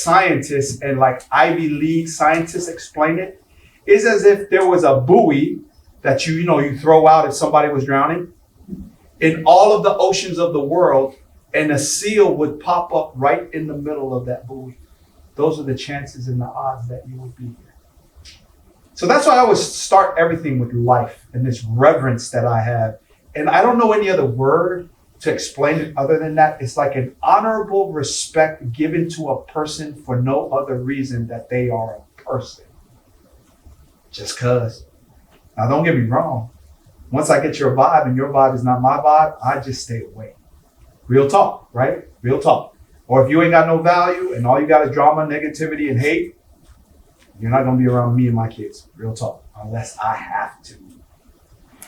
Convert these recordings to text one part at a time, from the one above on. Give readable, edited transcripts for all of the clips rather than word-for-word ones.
scientists and like Ivy League scientists explain it, is as if there was a buoy that you throw out if somebody was drowning in all of the oceans of the world, and a seal would pop up right in the middle of that buoy. Those are the chances and the odds that you would be here. So that's why I always start everything with life and this reverence that I have. And I don't know any other word to explain it other than that. It's like an honorable respect given to a person for no other reason that they are a person. Just cause. Now don't get me wrong. Once I get your vibe and your vibe is not my vibe, I just stay away. Real talk, right? Real talk. Or if you ain't got no value and all you got is drama, negativity, and hate, you're not gonna be around me and my kids. Real talk. Unless I have to.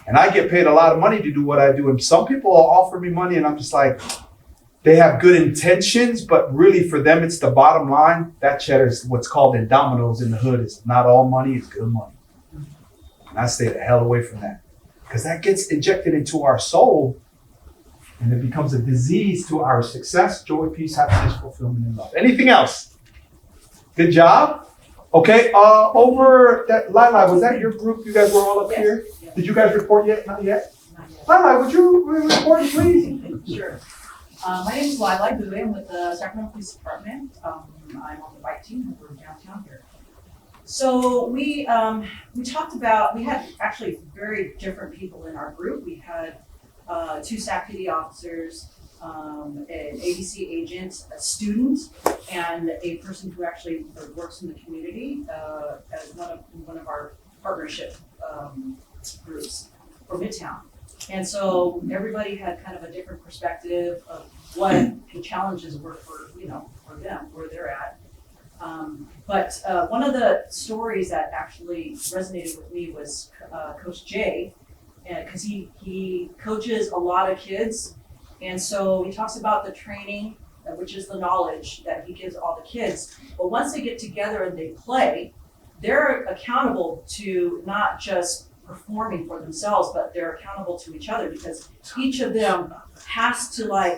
And I get paid a lot of money to do what I do. And some people will offer me money and I'm just like, they have good intentions, but really for them, it's the bottom line. That cheddar is what's called in dominoes in the hood. It's not all money, it's good money. And I stay the hell away from that. Because that gets injected into our soul and it becomes a disease to our success, joy, peace, happiness, fulfillment, and love. Anything else? Good job. Okay, over that, Lila, was that your group? You guys were all up here? Yes. Did you guys report yet? Not yet? Not yet. Lila, would you report, please? Sure. My name is Lila Bowie. I'm with the Sacramento Police Department. I'm on the bike team. We're downtown here. So we talked about, we had actually very different people in our group. We had 2 SAC PD officers, an ABC agent, a student, and a person who actually works in the community as one of our partnership groups for Midtown. And so everybody had kind of a different perspective of what the challenges were for them, where they're at. But one of the stories that actually resonated with me was Coach Jay, because he coaches a lot of kids. And so he talks about the training, which is the knowledge that he gives all the kids. But once they get together and they play, they're accountable to not just performing for themselves, but they're accountable to each other because each of them has to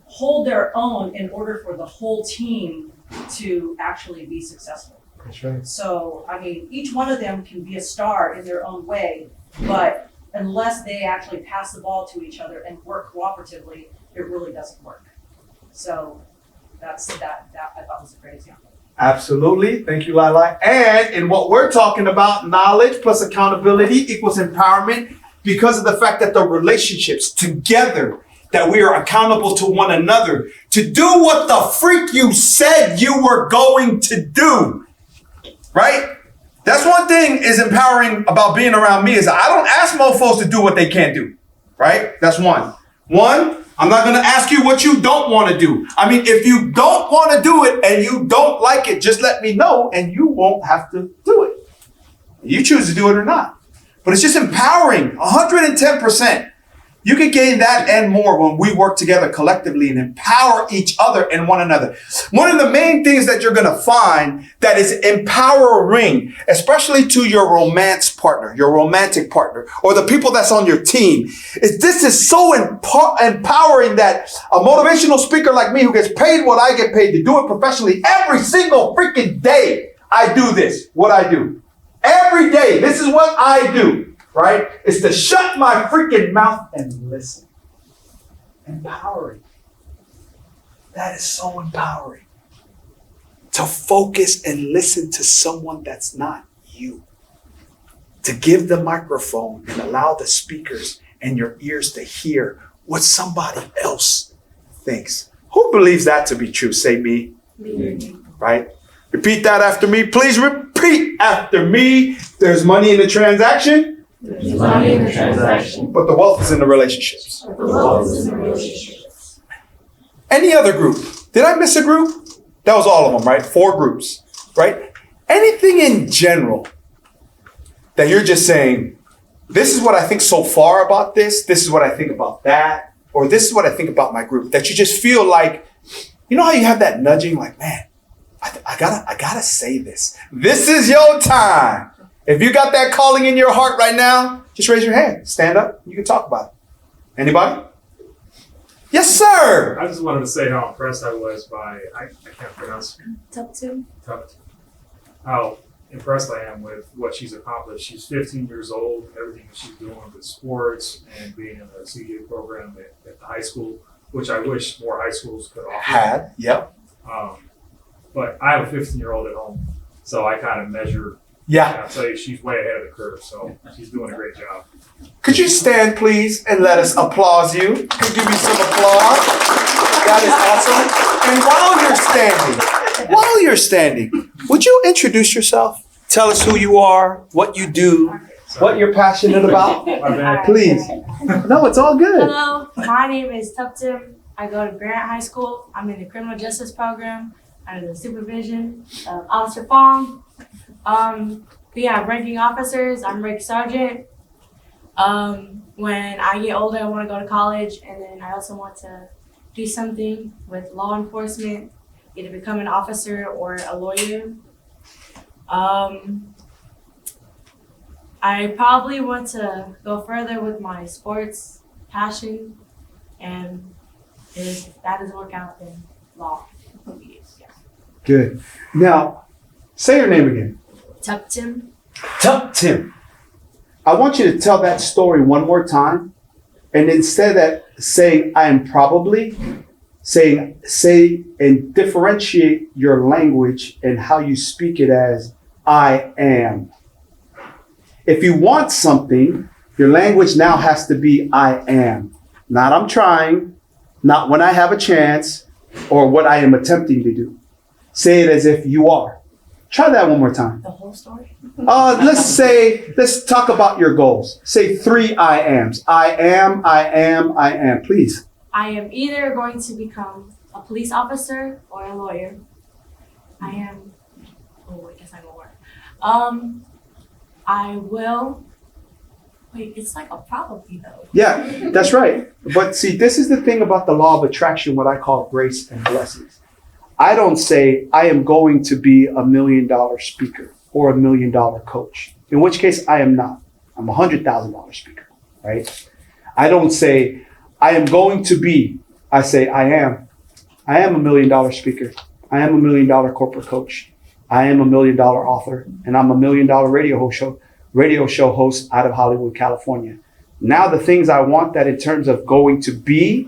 hold their own in order for the whole team to actually be successful. That's right. So, I mean, each one of them can be a star in their own way, but unless they actually pass the ball to each other and work cooperatively, it really doesn't work. So that I thought was a great example. Absolutely. Thank you, Lila. And in what we're talking about, knowledge plus accountability equals empowerment because of the fact that the relationships together, that we are accountable to one another to do what the freak you said you were going to do, right? That's one thing is empowering about being around me is I don't ask mofos to do what they can't do, right? That's one. I'm not going to ask you what you don't want to do. I mean, if you don't want to do it and you don't like it, just let me know and you won't have to do it. You choose to do it or not. But it's just empowering, 110%. You can gain that and more when we work together collectively and empower each other and one another. One of the main things that you're going to find that is empowering, especially to your romance partner, your romantic partner, or the people that's on your team, is this is so empowering that a motivational speaker like me who gets paid what I get paid to do it professionally every single freaking day, I do this, what I do. Every day, this is what I do. Right? It's to shut my freaking mouth and listen. Empowering. That is so empowering. To focus and listen to someone that's not you. To give the microphone and allow the speakers and your ears to hear what somebody else thinks. Who believes that to be true? Say me. Me. Right? Repeat that after me. Please repeat after me. There's money in the transaction. There's money in the transaction. But the wealth is in the relationships. Any other group? Did I miss a group? That was all of them, right? 4 groups, right? Anything in general that you're just saying, this is what I think so far about this is what I think about that, or this is what I think about my group, that you just feel like, you know how you have that nudging, like, man, I gotta say this. This is your time. If you got that calling in your heart right now, just raise your hand. Stand up. You can talk about it. Anybody? Yes, sir. I just wanted to say how impressed I was by, I can't pronounce Tuptim. how impressed I am with what she's accomplished. She's 15 years old, everything that she's doing with sports and being in the CDA program at the high school, which I wish more high schools could offer. Yep. But I have a 15-year-old at home, so I kind of measure. Yeah. I'll tell you, she's way ahead of the curve, so she's doing a great job. Could you stand, please, and let us applaud you? Could give you some applause? That is awesome. And while you're standing, would you introduce yourself? Tell us who you are, what you do, what you're passionate about. My bad. Please. No, it's all good. Hello, my name is Tuptim. I go to Grant High School. I'm in the criminal justice program under the supervision of Officer Fong. We have ranking officers. I'm Rank Sergeant. When I get older, I want to go to college, and then I also want to do something with law enforcement, either become an officer or a lawyer. I probably want to go further with my sports passion, and if that doesn't work out, then law. Yeah. Good. Now, say your name again. Tuptim. Tim. I want you to tell that story one more time. And instead of saying I am probably, say and differentiate your language and how you speak it as I am. If you want something, your language now has to be I am. Not I'm trying, not when I have a chance, or what I am attempting to do. Say it as if you are. Try that one more time. The whole story? Let's talk about your goals. Say 3 I ams. I am. Please. I am either going to become a police officer or a lawyer. I guess I know where. I will. Wait, it's like a probably though. Yeah, that's right. But see, this is the thing about the law of attraction, what I call grace and blessings. I don't say I am going to be $1 million speaker or $1 million coach, in which case I am not. I'm a $100,000 speaker, right? I don't say I am going to be. I say I am. I am $1 million speaker. I am $1 million corporate coach. I am $1 million author, and I'm $1 million radio show host out of Hollywood, California. Now the things I want that in terms of going to be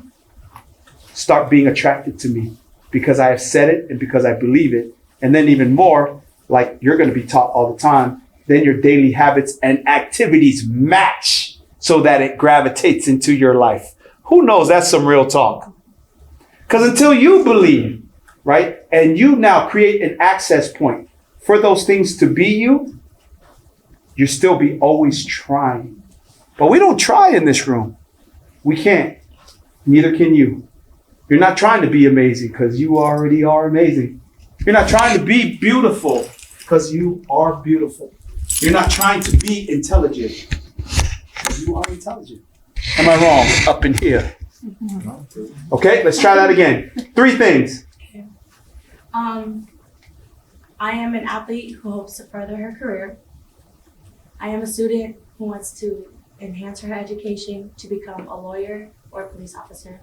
start being attracted to me because I have said it and because I believe it. And then even more, like you're going to be taught all the time, then your daily habits and activities match so that it gravitates into your life. Who knows? That's some real talk. Because until you believe, right, and you now create an access point for those things to be you still be always trying. But we don't try in this room. We can't. Neither can you. You're not trying to be amazing because you already are amazing. You're not trying to be beautiful because you are beautiful. You're not trying to be intelligent because you are intelligent. Am I wrong up in here? Okay, let's try that again. 3 things. I am an athlete who hopes to further her career. I am a student who wants to enhance her education to become a lawyer or a police officer.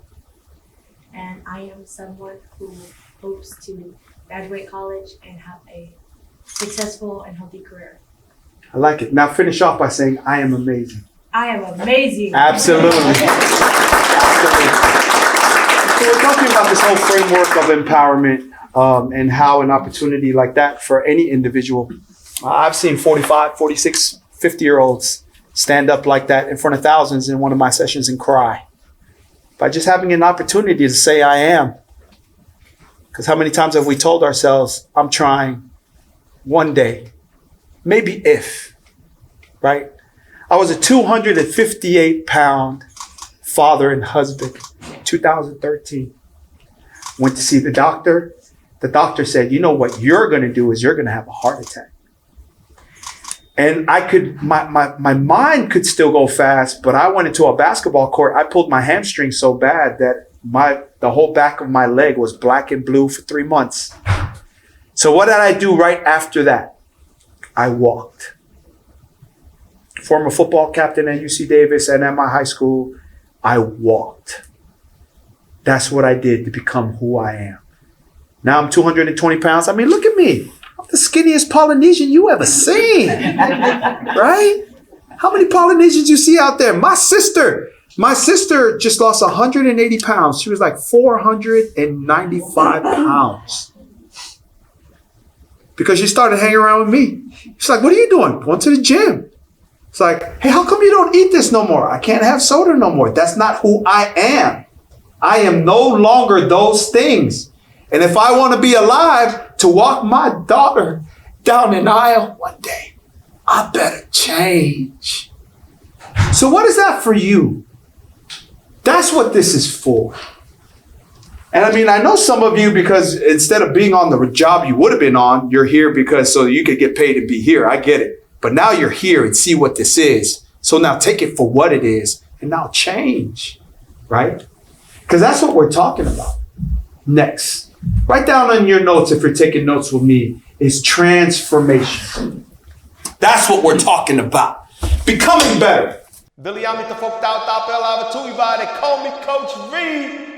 And I am someone who hopes to graduate college and have a successful and healthy career. I like it. Now finish off by saying, I am amazing. I am amazing. Absolutely. Absolutely. So we're talking about this whole framework of empowerment and how an opportunity like that for any individual. I've seen 45, 46, 50-year-olds stand up like that in front of thousands in one of my sessions and cry. By just having an opportunity to say, I am. Because how many times have we told ourselves, I'm trying one day, maybe if, right? I was a 258-pound father and husband, 2013. Went to see the doctor. The doctor said, you know what you're going to do is you're going to have a heart attack. And my mind could still go fast, but I went into a basketball court. I pulled my hamstring so bad that the whole back of my leg was black and blue for 3 months. So what did I do right after that? I walked. Former football captain at UC Davis and at my high school, I walked. That's what I did to become who I am. Now I'm 220 pounds. I mean, look at me. I'm the skinniest Polynesian you ever seen, right? How many Polynesians you see out there? My sister just lost 180 pounds. She was like 495 pounds. Because she started hanging around with me. She's like, what are you doing? Going to the gym. It's like, hey, how come you don't eat this no more? I can't have soda no more. That's not who I am. I am no longer those things. And if I want to be alive to walk my daughter down an aisle one day, I better change. So what is that for you? That's what this is for. And I mean, I know some of you, because instead of being on the job you would have been on, you're here because so you could get paid to be here. I get it. But now you're here and see what this is. So now take it for what it is and now change, right? Because that's what we're talking about. Next, write down on your notes, if you're taking notes with me, is transformation. That's what we're talking about. Becoming better. Billy, I'm at the folk out, call me Coach Reed.